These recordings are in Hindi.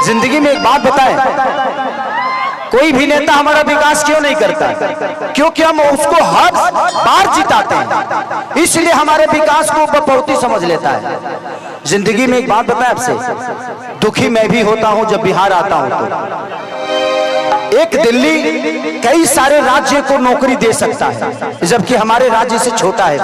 जिंदगी में एक बात बताएं, कोई भी नेता हमारा विकास क्यों नहीं करता? क्योंकि हम उसको हर बार जिताते हैं, इसलिए हमारे विकास को बपौती समझ लेता है। जिंदगी में एक बात बताएं आपसे, दुखी मैं भी होता हूं जब बिहार आता हूं तो। एक दिल्ली कई सारे राज्य को नौकरी दे सकता है, जबकि हमारे राज्य से छोटा है,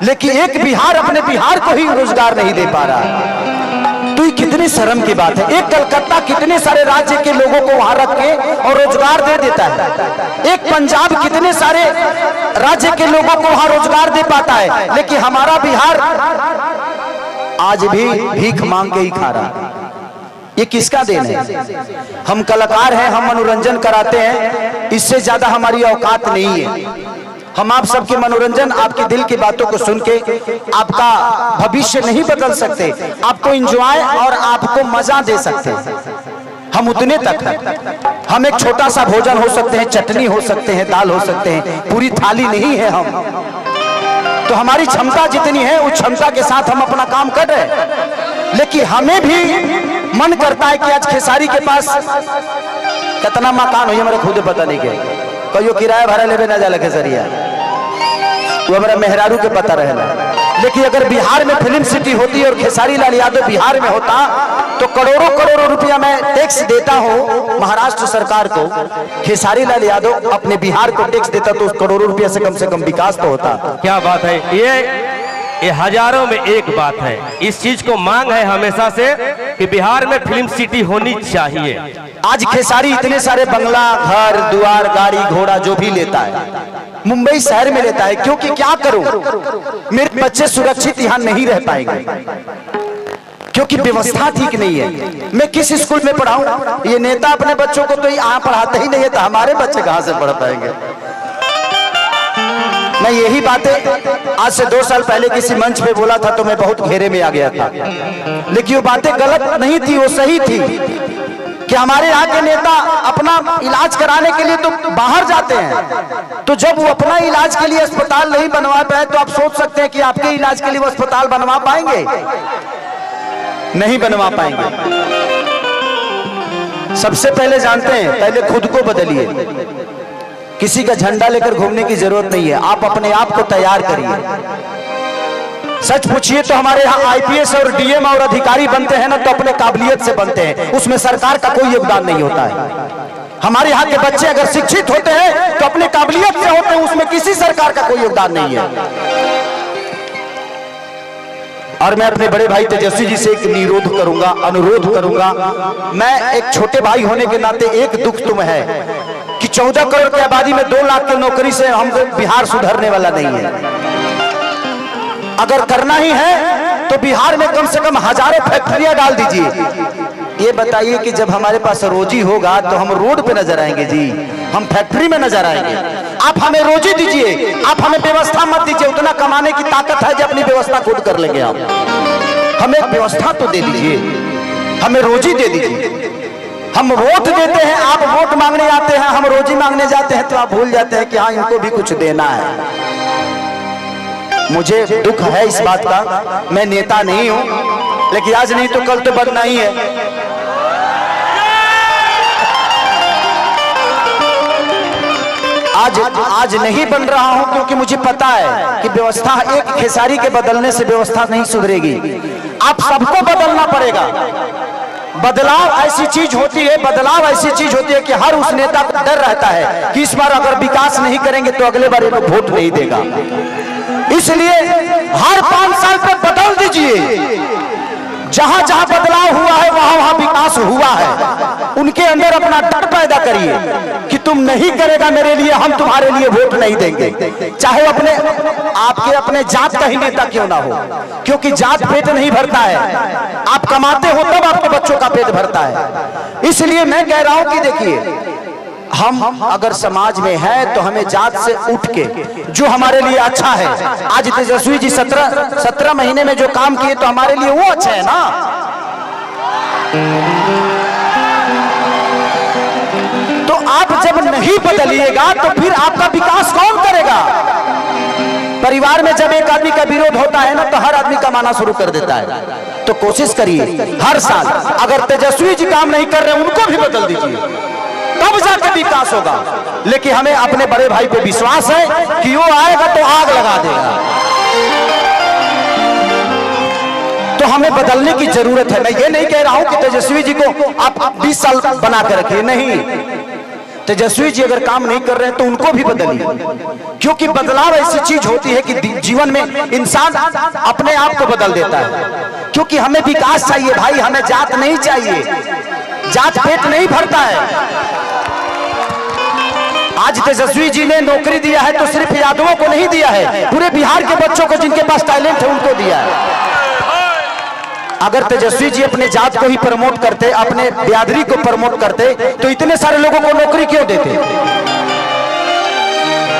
लेकिन एक बिहार अपने बिहार को ही रोजगार नहीं दे पा रहा है। तो ये कितनी शर्म की बात है। एक कलकत्ता कितने सारे राज्य के लोगों को वहां रख के और रोजगार दे देता है। एक पंजाब कितने सारे राज्य के लोगों को वहां रोजगार दे पाता है, लेकिन हमारा बिहार आज भी भीख मांग के ही खा रहा है। ये किसका देन है? हम कलाकार हैं, हम मनोरंजन कराते हैं, इससे ज्यादा हमारी औकात नहीं है। हम आप सबके मनोरंजन, आपके दिल की बातों को सुन के आपका भविष्य नहीं बदल सकते, आपको एंजॉय और आपको मजा दे सकते हैं, हम उतने तक हैं। हम एक छोटा सा भोजन हो सकते हैं, चटनी हो सकते हैं, दाल हो सकते हैं, पूरी थाली नहीं है हम। तो हमारी क्षमता जितनी है उस क्षमता के साथ हम अपना काम कर रहे हैं। लेकिन हमें भी मन करता है कि आज खेसारी के पास कितना मकान हो, मेरा खुद पता नहीं क्या, कहियो किराया भाड़ा लेवे ना जाला खेसरिया, वो हमारा मेहरारू के पता रहेगा। लेकिन अगर बिहार में फिल्म सिटी होती और खेसारी लाल यादव बिहार में होता तो करोड़ों करोड़ों रुपया मैं टैक्स देता हूं महाराष्ट्र सरकार को, खेसारी लाल यादव अपने बिहार को टैक्स देता तो करोड़ों रुपया से कम विकास तो होता। क्या बात है, ये हजारों में एक बात है। इस चीज को मांग है हमेशा से कि बिहार में फिल्म सिटी होनी चाहिए। आज खेसारी इतने सारे बंगला, घर द्वार, गाड़ी घोड़ा जो भी लेता है मुंबई शहर में लेता है, क्योंकि क्या करूं, मेरे बच्चे सुरक्षित यहां नहीं रह पाएंगे, क्योंकि व्यवस्था ठीक नहीं है। मैं किस स्कूल में पढ़ाऊं? ये नेता अपने बच्चों को तो यहाँ पढ़ाते ही नहीं है, तो हमारे बच्चे कहां से पढ़ पाएंगे? मैं यही बातें आज से 2 साल पहले किसी मंच पे बोला था तो मैं बहुत घेरे में आ गया था, लेकिन वो बातें गलत नहीं थी, वो सही थी कि हमारे यहाँ के नेता अपना इलाज कराने के लिए तो बाहर जाते हैं, तो जब वो अपना इलाज के लिए अस्पताल नहीं बनवा पाए तो आप सोच सकते हैं कि आपके इलाज के लिए वो अस्पताल बनवा पाएंगे? नहीं बनवा पाएंगे। सबसे पहले जानते हैं, पहले खुद को बदलिए। किसी का झंडा लेकर घूमने की जरूरत नहीं है, आप अपने आप को तैयार करिए। सच पूछिए तो हमारे यहाँ आईपीएस और डीएम और अधिकारी बनते हैं ना तो अपने काबिलियत से बनते हैं, उसमें सरकार का कोई योगदान नहीं होता है। हमारे यहाँ के बच्चे अगर शिक्षित होते हैं तो अपने काबिलियत से होते हैं, उसमें किसी सरकार का कोई योगदान नहीं है। और मैं अपने बड़े भाई तेजस्वी जी से एक अनुरोध करूंगा। मैं एक छोटे भाई होने के नाते एक दुख तुम है कि 14 करोड़ की आबादी में 2 लाख की नौकरी से हमको बिहार सुधरने वाला नहीं है। अगर करना ही है तो बिहार में कम से कम हजारों फैक्ट्रियां डाल दीजिए। ये बताइए कि जब हमारे पास रोजी होगा तो हम रोड पे नजर आएंगे जी, हम फैक्ट्री में नजर आएंगे। आप हमें रोजी दीजिए, आप हमें व्यवस्था मत दीजिए, उतना कमाने की ताकत है जो अपनी व्यवस्था खुद कर लेंगे। आप हमें व्यवस्था तो दे दीजिए, हमें रोजी दे दीजिए। हम वोट देते हैं, आप वोट मांगने आते हैं, हम रोजी मांगने जाते हैं तो आप भूल जाते हैं कि हाँ इनको भी कुछ देना है। मुझे दुख है इस बात का, मैं नेता नहीं हूं, लेकिन आज नहीं तो कल तो बनना ही है। आज नहीं बन रहा हूं क्योंकि मुझे पता है कि व्यवस्था एक खेसारी के बदलने से व्यवस्था नहीं सुधरेगी, आप सबको बदलना पड़ेगा। बदलाव ऐसी चीज होती है कि हर उस नेता को डर रहता है कि इस बार अगर विकास नहीं करेंगे तो अगले बार ये लोग वोट नहीं देगा। इसलिए हर 5 साल पे बदल दीजिए। जहां जहां बदलाव हुआ है वहां वहां विकास हुआ है। उनके अंदर अपना डर पैदा करिए कि तुम नहीं करेगा मेरे लिए, हम तुम्हारे लिए वोट नहीं देंगे, चाहे आपके अपने जात का ही नेता क्यों ना हो, क्योंकि जात पेट नहीं भरता है। आप कमाते हो तब आपके बच्चों का पेट भरता है। इसलिए मैं कह रहा हूं कि देखिए, हम अगर समाज में है तो हमें जात से उठ के जो हमारे लिए अच्छा है, आज तेजस्वी जी 17 महीने में जो काम किए तो हमारे लिए वो अच्छा है ना। तो आप जब नहीं बदलिएगा तो फिर आपका विकास कौन करेगा? परिवार में जब एक आदमी का विरोध होता है ना तो हर आदमी कमाना शुरू कर देता है। तो कोशिश करिए हर साल, अगर तेजस्वी जी काम नहीं कर रहे उनको भी बदल दीजिए, तब जाके विकास होगा। लेकिन हमें अपने बड़े भाई पे विश्वास है कि वो आएगा तो आग लगा देगा, तो हमें बदलने की जरूरत है। मैं ये नहीं कह रहा हूं कि तेजस्वी जी को आप 20 साल बना कर रखिए, नहीं, तेजस्वी जी अगर काम नहीं कर रहे हैं तो उनको भी बदलिए, क्योंकि बदलाव ऐसी चीज होती है कि जीवन में इंसान अपने आप को बदल देता है। क्योंकि हमें विकास चाहिए भाई, हमें जात नहीं चाहिए, जात पेट नहीं भरता है। आज तेजस्वी जी ने नौकरी दिया है तो सिर्फ यादवों को नहीं दिया है, पूरे बिहार के बच्चों को जिनके पास टैलेंट है उनको दिया है। अगर तेजस्वी जी अपने जात को ही प्रमोट करते, अपने बिरादरी को प्रमोट करते, तो इतने सारे लोगों को नौकरी क्यों देते?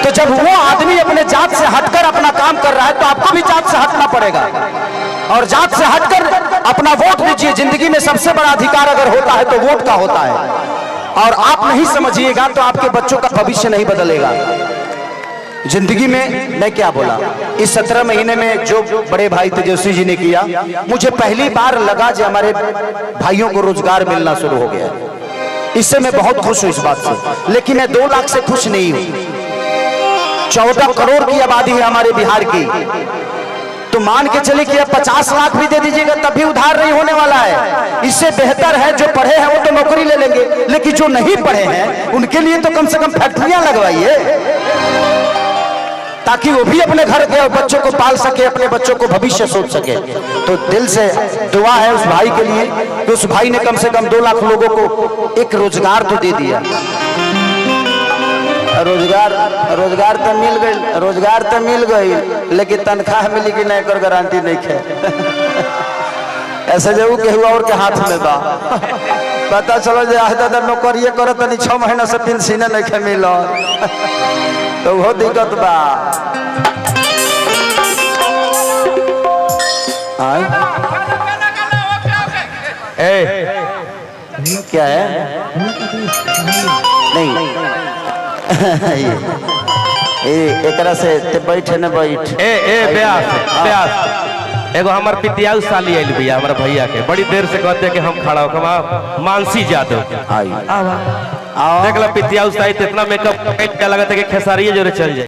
तो जब वो आदमी अपने जात से हटकर अपना काम कर रहा है तो आपको भी जात से हटना पड़ेगा, और जात से हटकर अपना वोट दीजिए। जिंदगी में सबसे बड़ा अधिकार अगर होता है तो वोट का होता है, और आप नहीं समझिएगा तो आपके बच्चों का भविष्य नहीं बदलेगा। जिंदगी में मैं क्या बोला, इस 17 महीने में जो बड़े भाई तेजस्वी जी ने किया, मुझे पहली बार लगा कि हमारे भाइयों को रोजगार मिलना शुरू हो गया। इससे मैं बहुत खुश हूं इस बात से, लेकिन मैं 2 लाख से खुश नहीं हूं। 14 करोड़ की आबादी है हमारे बिहार की, तो मान के चले कि अब 50 लाख भी दे दीजिएगा तब भी उधार नहीं होने वाला है। इससे बेहतर है जो पढ़े हैं वो तो नौकरी ले लेंगे, लेकिन जो नहीं पढ़े हैं उनके लिए तो कम से कम फैक्ट्रियां लगवाइए, ताकि वो भी अपने घर के बच्चों को पाल सके, अपने बच्चों को भविष्य सोच सके। तो दिल से दुआ है उस भाई के लिए कि उस भाई ने कम से कम 2 लाख लोगों को एक रोजगार तो दे दिया। रोजगार तो मिल गई, लेकिन तनख्वाह मिली कि नहीं कर गारंटी नहीं है। ऐसे जरूर के हुआ और के हाथ में बा, पता चलो जो आज नौकरिए करो तो 6 महीना से पेंशन नहीं मिल, तो वो दिक्कत बा। क्या है? नहीं एकरा से ते बैठे न बैठ। ब्यास एगो हमार पितियाऊ साली आइल भैया, हमारे भैया के बड़ी देर से कहते कि हम खड़ा हो, मानसी जादव देख ला पितियाऊ साली, इतना मेकअप क्या लगा था कि खेसारिये जोरे चल जाए।